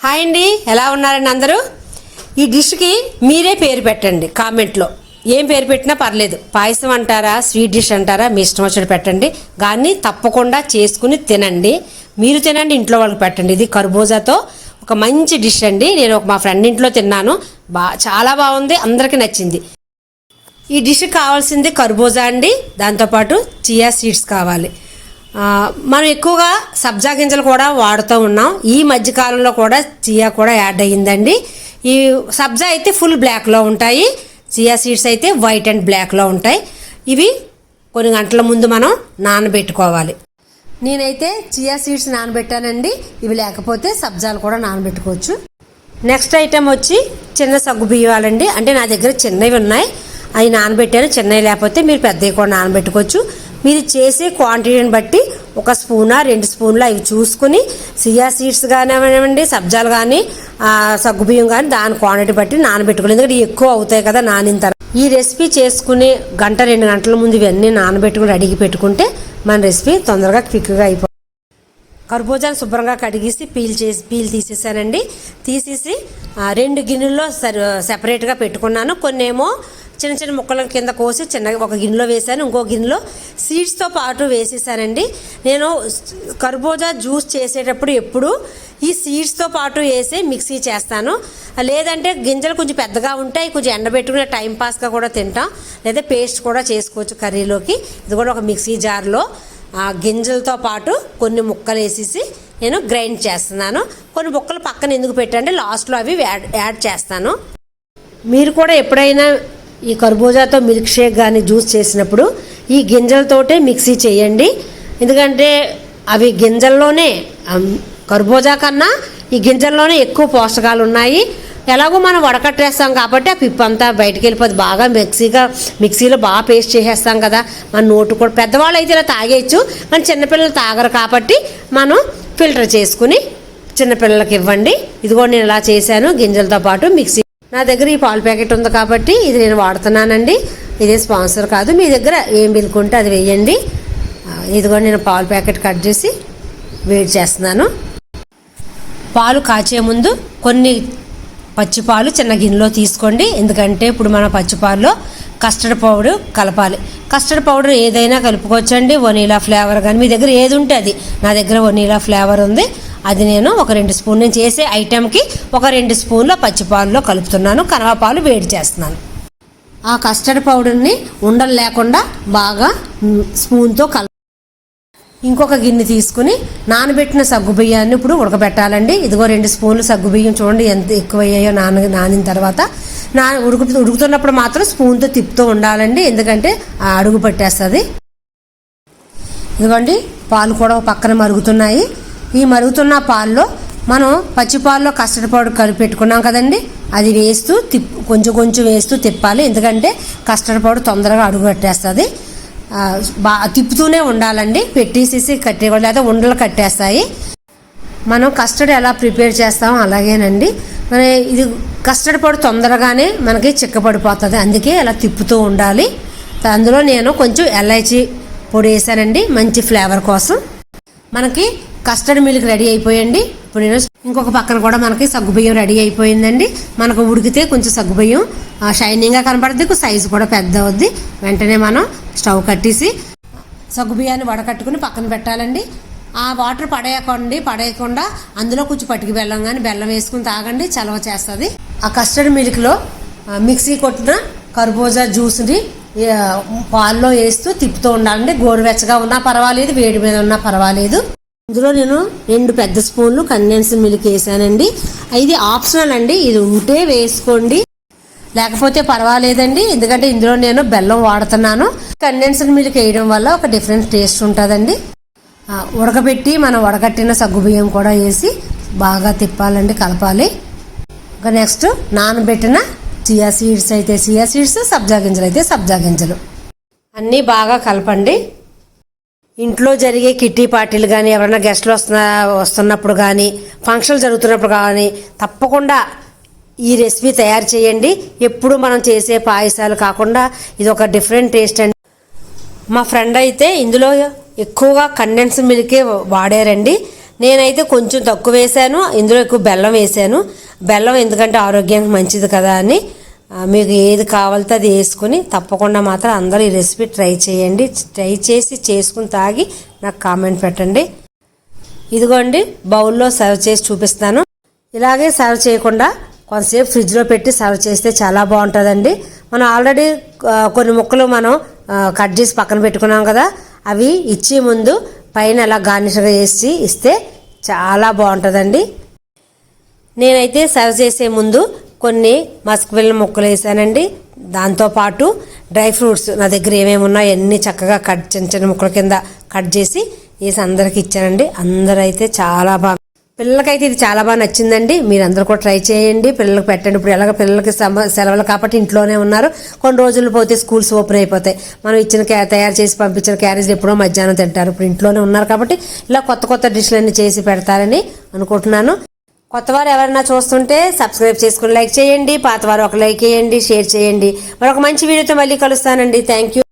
Hi అండి, ఎలా ఉన్నారండి అందరూ? ఈ డిష్కి మీరే పేరు పెట్టండి కామెంట్లో. ఏం పేరు పెట్టినా పర్లేదు. పాయసం అంటారా, స్వీట్ డిష్ అంటారా, మీ ఇష్టం వచ్చినట్టు పెట్టండి. కానీ తప్పకుండా చేసుకుని తినండి. మీరు తినండి, ఇంట్లో వాళ్ళకి పెట్టండి. ఇది కర్బూజాతో ఒక మంచి డిష్ అండి. నేను మా ఫ్రెండ్ ఇంట్లో తిన్నాను, చాలా బాగుంది, అందరికీ నచ్చింది. ఈ డిష్కి కావాల్సింది కర్బూజా అండి, దాంతోపాటు చియా సీడ్స్ కావాలి. మనం ఎక్కువగా సబ్జా గింజలు కూడా వాడుతూ ఉన్నాం. ఈ మధ్యకాలంలో కూడా చియా కూడా యాడ్ అయ్యిందండి. ఈ సబ్జా అయితే ఫుల్ బ్లాక్లో ఉంటాయి, చియా సీడ్స్ అయితే వైట్ అండ్ బ్లాక్లో ఉంటాయి. ఇవి కొన్ని గంటల ముందు మనం నానబెట్టుకోవాలి. నేనైతే చియా సీడ్స్ నానబెట్టానండి. ఇవి లేకపోతే సబ్జాలు కూడా నానబెట్టుకోవచ్చు. నెక్స్ట్ ఐటెం వచ్చి చిన్న సగ్గు బియ్యాలండి. అంటే నా దగ్గర చిన్నవి ఉన్నాయి, అవి నానబెట్టాను. చిన్నవి లేకపోతే మీరు పెద్దవి కూడా నానబెట్టుకోవచ్చు. మీరు చేసే క్వాంటిటీని బట్టి 1 స్పూనా 2 స్పూన్లు అవి చూసుకుని, చియా సీడ్స్ కానివ్వండి, సబ్జాలు కానీ, సగ్గుబియ్యం కానీ దాని క్వాంటిటీ బట్టి నానబెట్టుకోవాలి. ఎందుకంటే ఎక్కువ అవుతాయి కదా నానిన తర్వాత. ఈ రెసిపీ చేసుకుని 1-2 గంటల ముందు ఇవన్నీ నానబెట్టుకుని రెడీకి పెట్టుకుంటే మన రెసిపీ తొందరగా క్విక్గా అయిపోతుంది. కర్బూజాను శుభ్రంగా కడిగేసి పీల్ తీసేసానండి. తీసేసి 2 గిన్నెల్లో సెపరేట్గా పెట్టుకున్నాను. కొన్నేమో చిన్న చిన్న ముక్కల కింద కోసి చిన్నగా ఒక గిన్నెలో వేసాను, ఇంకో గిన్నెలో సీడ్స్తో పాటు వేసేసానండి. నేను కర్బూజా జ్యూస్ చేసేటప్పుడు ఎప్పుడు ఈ సీడ్స్తో పాటు వేసి మిక్సీ చేస్తాను. లేదంటే గింజలు కొంచెం పెద్దగా ఉంటాయి, కొంచెం ఎండబెట్టుకునే టైంపాస్గా కూడా తింటాం, లేదా పేస్ట్ కూడా చేసుకోవచ్చు కర్రీలోకి. ఇది కూడా ఒక మిక్సీ జార్లో గింజలతో పాటు కొన్ని ముక్కలు వేసేసి నేను గ్రైండ్ చేస్తున్నాను. కొన్ని ముక్కలు పక్కన ఎందుకు పెట్టండి, లాస్ట్లో అవి యాడ్ చేస్తాను. మీరు కూడా ఎప్పుడైనా ఈ కర్బూజాతో మిల్క్ షేక్ కానీ జ్యూస్ చేసినప్పుడు ఈ గింజలతోటే మిక్సీ చేయండి. ఎందుకంటే అవి గింజల్లోనే, కర్బూజా కన్నా ఈ గింజల్లోనే ఎక్కువ పోషకాలు ఉన్నాయి. ఎలాగో మనం వడకట్టేస్తాం కాబట్టి ఆ పిప్పు అంతా బయటకు వెళ్ళిపోతుంది. బాగా మిక్సీలో బాగా పేస్ట్ చేసేస్తాం కదా, మన నోటు కూడా. పెద్దవాళ్ళు అయితే ఇలా తాగేయచ్చు, కానీ చిన్నపిల్లలు తాగరు కాబట్టి మనం ఫిల్టర్ చేసుకుని చిన్నపిల్లలకి ఇవ్వండి. ఇదిగో నేను ఇలా చేశాను గింజలతో పాటు మిక్సీ. నా దగ్గర ఈ పాల ప్యాకెట్ ఉంది కాబట్టి ఇది నేను వాడుతున్నానండి. ఇదే స్పాన్సర్ కాదు, మీ దగ్గర ఏం మిల్క్ ఉంటే అది వేయండి. ఇదిగో నేను పాల ప్యాకెట్ కట్ చేసి వేడి చేస్తున్నాను. పాలు కాచే ముందు కొన్ని పచ్చిపాలు చిన్న గిన్నెలో తీసుకోండి. ఎందుకంటే ఇప్పుడు మన పచ్చిపాల్లో కస్టర్డ్ పౌడర్ కలపాలి. కస్టర్డ్ పౌడర్ ఏదైనా కలుపుకోవచ్చండి, వనీలా ఫ్లేవర్ కానీ మీ దగ్గర ఏది ఉంటే అది. నా దగ్గర వనీలా ఫ్లేవర్ ఉంది, అది నేను ఒక 2 స్పూన్ నేను చేసే ఐటెంకి ఒక 2 స్పూన్ల పచ్చిపాలలో కలుపుతున్నాను. కనవపాలు వేడి చేస్తున్నాను. ఆ కస్టర్డ్ పౌడర్ని ఉండలు లేకుండా బాగా స్పూన్తో ఇంకొక గిన్నె తీసుకుని నానబెట్టిన సగ్గుబియ్యాన్ని ఇప్పుడు ఉడకబెట్టాలండి. ఇదిగో 2 స్పూన్లు సగ్గుబియ్యం చూడండి ఎంత ఎక్కువ అయ్యాయో నానిన తర్వాత. ఉడుకుతున్నప్పుడు మాత్రం స్పూన్తో తిప్పుతూ ఉండాలండి, ఎందుకంటే అడుగు పట్టేస్తుంది. ఇదిగోండి పాలు కూడా పక్కన మరుగుతున్నాయి. ఈ మరుగుతున్న పాల్లో మనం పచ్చిపాల్లో కస్టర్డ్ పౌడర్ కలిపి పెట్టుకున్నాం కదండి, అది వేస్తూ కొంచెం వేస్తూ తిప్పాలి. ఎందుకంటే కస్టర్డ్ పౌడర్ తొందరగా అడుగు కట్టేస్తుంది. తిప్పుతూనే ఉండాలండి, పెట్టేసేసి కట్టేయకూడదు, లేదా ఉండలు కట్టేస్తాయి. మనం కస్టర్డ్ ఎలా ప్రిపేర్ చేస్తామో అలాగేనండి. మన ఇది కస్టర్డ్ పౌడర్ తొందరగానే మనకి చిక్కపడిపోతుంది, అందుకే అలా తిప్పుతూ ఉండాలి. అందులో నేను కొంచెం ఎలైచీ పొడి వేసానండి, మంచి ఫ్లేవర్ కోసం. మనకి కస్టర్డ్ మిల్క్ రెడీ అయిపోయింది. ఇప్పుడు నేను ఇంకొక పక్కన కూడా మనకి సగ్గుబియ్యం రెడీ అయిపోయిందండి. మనకు ఉడికితే కొంచెం సగ్గుబియ్యం షైనింగ్గా కనపడుతుంది, సైజు కూడా పెద్ద అవుద్ది. వెంటనే మనం స్టవ్ కట్టేసి సగ్గుబియ్యాన్ని వడకట్టుకుని పక్కన పెట్టాలండి. ఆ వాటర్ పడేయకుండా అందులో కొంచెం పటికి బెల్లం కానీ బెల్లం వేసుకుని తాగండి, చలవ చేస్తుంది. ఆ కస్టర్డ్ మిల్క్లో మిక్సీ కొట్టిన కర్బూజా జ్యూస్ని పాల్లో వేస్తూ తిప్పుతూ ఉండాలండి. గోరువెచ్చగా ఉన్నా పర్వాలేదు, వేడి మీద ఉన్నా పర్వాలేదు. ఇందులో నేను 2 పెద్ద స్పూన్లు కండెన్స్డ్ మిల్క్ వేసానండి. ఇది ఆప్షనల్ అండి, ఇది ఉంటే వేసుకోండి, లేకపోతే పర్వాలేదండి. ఎందుకంటే ఇందులో నేను బెల్లం వాడుతున్నాను. కండెన్స్డ్ మిల్క్ వేయడం వల్ల ఒక డిఫరెంట్ టేస్ట్ ఉంటుందండి. ఉడకబెట్టి మనం వడకట్టిన సగ్గుబియ్యం కూడా వేసి బాగా తిప్పాలండి, కలపాలి. ఇంకా నెక్స్ట్ నానబెట్టిన చియా సీడ్స్ అయితే చియా సీడ్స్, సబ్జా గింజలు అయితే సబ్జా గింజలు అన్నీ బాగా కలపండి. ఇంట్లో జరిగే కిట్టి పార్టీలు కానీ, ఎవరైనా గెస్ట్లు వస్తున్నప్పుడు కానీ, ఫంక్షన్లు జరుగుతున్నప్పుడు కానీ తప్పకుండా ఈ రెసిపీ తయారు చేయండి. ఎప్పుడు మనం చేసే పాయసాలు కాకుండా ఇది ఒక డిఫరెంట్ టేస్ట్ అండి. మా ఫ్రెండ్ అయితే ఇందులో ఎక్కువగా కండెన్స్ మిల్కే వాడారండి. నేనైతే కొంచెం తక్కువ వేసాను, ఇందులో ఎక్కువ బెల్లం వేసాను. బెల్లం ఎందుకంటే ఆరోగ్యానికి మంచిది కదా అని. మీకు ఏది కావాలితే అది వేసుకుని తప్పకుండా మాత్రం అందరూ ఈ రెసిపీ ట్రై చేయండి. ట్రై చేసి చేసుకుని తాగి నాకు కామెంట్ పెట్టండి. ఇదిగోండి బౌల్లో సర్వ్ చేసి చూపిస్తాను. ఇలాగే సర్వ్ చేయకుండా కొంతసేపు ఫ్రిడ్జ్లో పెట్టి సర్వ్ చేస్తే చాలా బాగుంటుందండి. మనం ఆల్రెడీ కొన్ని ముక్కలు మనం కట్ చేసి పక్కన పెట్టుకున్నాం కదా, అవి ఇచ్చే ముందు పైన అలా గార్నిష్గా చేసి ఇస్తే చాలా బాగుంటుందండి. నేనైతే సర్వ్ చేసే ముందు కొన్ని మస్క్ మిలన్ ముక్కలు వేసానండి. దాంతోపాటు డ్రై ఫ్రూట్స్ నా దగ్గర ఏమేమి ఉన్నాయో అన్నీ చక్కగా చిన్న చిన్న ముక్కల కింద కట్ చేసి వేసి అందరికి ఇచ్చానండి. అందరూ అయితే చాలా బాగా, పిల్లలకైతే ఇది చాలా బాగా నచ్చిందండి. మీరు అందరూ కూడా ట్రై చేయండి, పిల్లలకు పెట్టండి. ఇప్పుడు ఎలాగ పిల్లలకి సెలవులు కాబట్టి ఇంట్లోనే ఉన్నారు. కొన్ని రోజులు పోతే స్కూల్స్ ఓపెన్ అయిపోతాయి. మనం ఇచ్చిన తయారు చేసి పంపించిన క్యారేజ్ ఎప్పుడో మధ్యాహ్నం తింటారు. ఇప్పుడు ఇంట్లోనే ఉన్నారు కాబట్టి ఇలా కొత్త కొత్త డిష్లన్నీ చేసి పెడతారని అనుకుంటున్నాను. కొత్తవారు ఎవరైనా చూస్తుంటే సబ్స్క్రైబ్ చేసుకుని లైక్ చేయండి, పాతవారు ఒక లైక్ చేయండి, షేర్ చేయండి. మరొక మంచి వీడియోతో మళ్ళీ కలుస్తానండి. Thank you.